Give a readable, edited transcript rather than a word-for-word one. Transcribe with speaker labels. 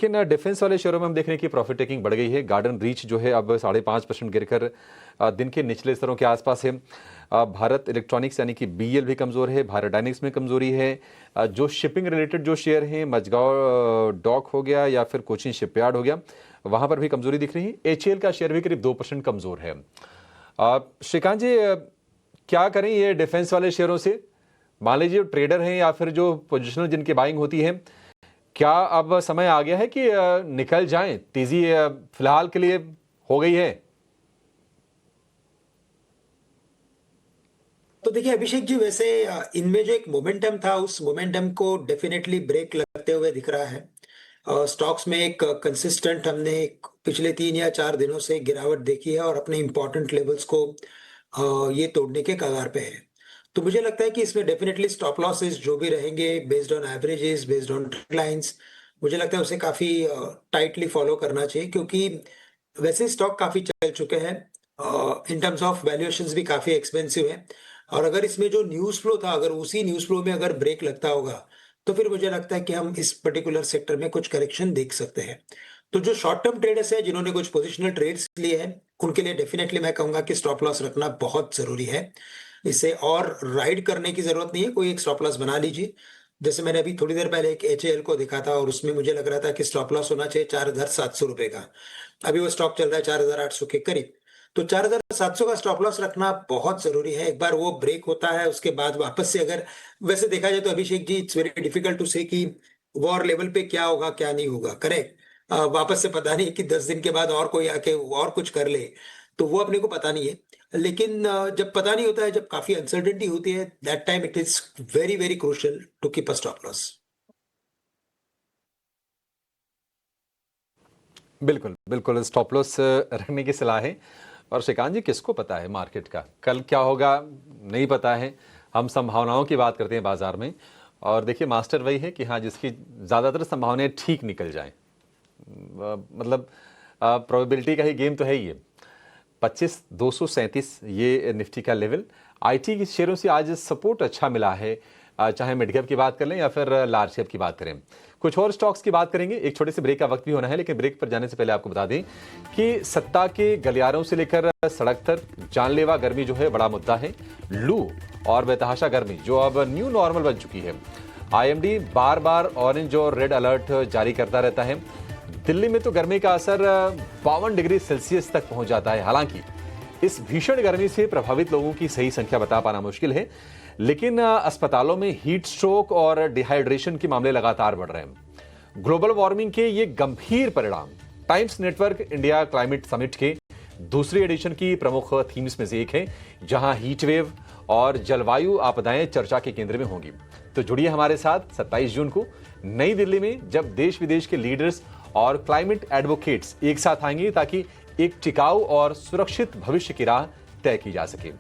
Speaker 1: लेकिन डिफेंस वाले शेयरों में हम देख रहे हैं कि प्रॉफिट टेकिंग बढ़ गई है। गार्डन रीच जो है अब 5.5% गिरकर दिन के निचले स्तरों के आसपास है। भारत इलेक्ट्रॉनिक्स यानी कि बीएल भी कमज़ोर है, भारत डायनेमिक्स में कमज़ोरी है। जो शिपिंग रिलेटेड जो शेयर हैं, मझगांव डॉक हो गया या फिर कोचिन शिपयार्ड हो गया, वहाँ पर भी कमज़ोरी दिख रही है। एचएएल का शेयर भी करीब 2% कमज़ोर है। श्रीकांत जी, क्या करें ये डिफेंस वाले शेयरों से? मान लीजिए ट्रेडर हैं या फिर जो पोजिशनल जिनकी बाइंग होती है, क्या अब समय आ गया है कि निकल जाएं? तेजी फिलहाल के लिए हो गई है?
Speaker 2: तो देखिए अभिषेक जी, वैसे इनमें जो एक मोमेंटम था उस मोमेंटम को डेफिनेटली ब्रेक लगते हुए दिख रहा है। स्टॉक्स में एक कंसिस्टेंट हमने पिछले 3 या 4 दिनों से गिरावट देखी है और अपने इंपॉर्टेंट लेवल्स को ये तोड़ने के कगार पे है। तो मुझे लगता है कि इसमें डेफिनेटली स्टॉप लॉसेस जो भी रहेंगे based on averages, based on trend lines, मुझे लगता है उसे काफी टाइटली फॉलो करना चाहिए, क्योंकि वैसे स्टॉक काफी चल चुके हैं। इन टर्म्स ऑफ वैल्यूएशंस भी काफी एक्सपेंसिव है। और अगर इसमें जो न्यूज़ फ्लो था, अगर उसी न्यूज़ फ्लो में अगर ब्रेक लगता होगा, तो फिर मुझे लगता है कि हम इस पर्टिकुलर सेक्टर में कुछ करेक्शन देख सकते हैं। तो जो शॉर्ट टर्म ट्रेडर्स हैं, जिन्होंने कुछ पोजिशनल ट्रेड्स लिए हैं, उनके लिए डेफिनेटली मैं कहूंगा कि स्टॉप लॉस रखना बहुत ज़रूरी है। इसे और राइड करने की ज़रूरत नहीं है, कोई एक स्टॉप लॉस बना लीजिए। जैसे मैंने अभी थोड़ी देर पहले एक एचएएल को देखा था और उसमें मुझे लग रहा था कि स्टॉप लॉस होना चाहिए 4,700 रुपए का। अभी वो स्टॉक चल रहा है 4,800 के करीब। तो 4,700 का स्टॉप लॉस रखना बहुत ज़रूरी है। एक बार वो ब्रेक होता है, उसके बाद वापस से अगर वैसे देखा जाए तो Abhishek ji, it's very difficult to से कि वॉर लेवल पे क्या होगा, क्या नहीं होगा, करेक्ट? वापस से पता नहीं कि 10 दिन के बाद और कोई आके और कुछ कर ले, तो वो अपने को पता नहीं है। लेकिन जब पता नहीं होता है, जब काफ़ी अनसर्टेनिटी होती है, that time it is very, very crucial to keep a stop loss.
Speaker 1: बिल्कुल, बिल्कुल स्टॉप लॉस रखने की सलाह है। और श्रीकांत जी, किसको पता है मार्केट का कल क्या होगा? नहीं पता है। हम संभावनाओं की बात करते हैं बाजार में, और देखिए मास्टर वही है कि हाँ, जिसकी ज़्यादातर संभावनाएं ठीक निकल जाएं। मतलब प्रोबेबिलिटी का ही गेम तो है ही ये। 25,237 ये निफ्टी का लेवल। आईटी के शेयरों से आज सपोर्ट अच्छा मिला है, चाहे मिड कैप की बात कर लें या फिर लार्ज कैप की बात करें। कुछ और स्टॉक्स की बात करेंगे। एक छोटे से ब्रेक का वक्त भी होना है, लेकिन ब्रेक पर जाने से पहले आपको बता दें कि सत्ता के गलियारों से लेकर सड़क तक जानलेवा गर्मी जो है बड़ा मुद्दा है। लू और बेतहाशा गर्मी जो अब न्यू नॉर्मल बन चुकी है। आईएमडी बार बार ऑरेंज और रेड अलर्ट जारी करता रहता है। दिल्ली में तो गर्मी का असर 52 डिग्री सेल्सियस तक पहुंच जाता है। हालांकि इस भीषण गर्मी से प्रभावित लोगों की सही संख्या बता पाना मुश्किल है, लेकिन अस्पतालों में हीट स्ट्रोक और डिहाइड्रेशन के मामले लगातार बढ़ रहे हैं। ग्लोबल वार्मिंग के ये गंभीर परिणाम times network India climate summit के दूसरी एडिशन की प्रमुख थीम्स में से एक है, जहां हीट वेव और जलवायु आपदाएं चर्चा के केंद्र में होंगी। तो जुड़िए हमारे साथ 27 जून को नई दिल्ली में, जब देश विदेश के लीडर्स और क्लाइमेट एडवोकेट्स एक साथ आएंगे ताकि एक टिकाऊ और सुरक्षित भविष्य की राह तय की जा सके।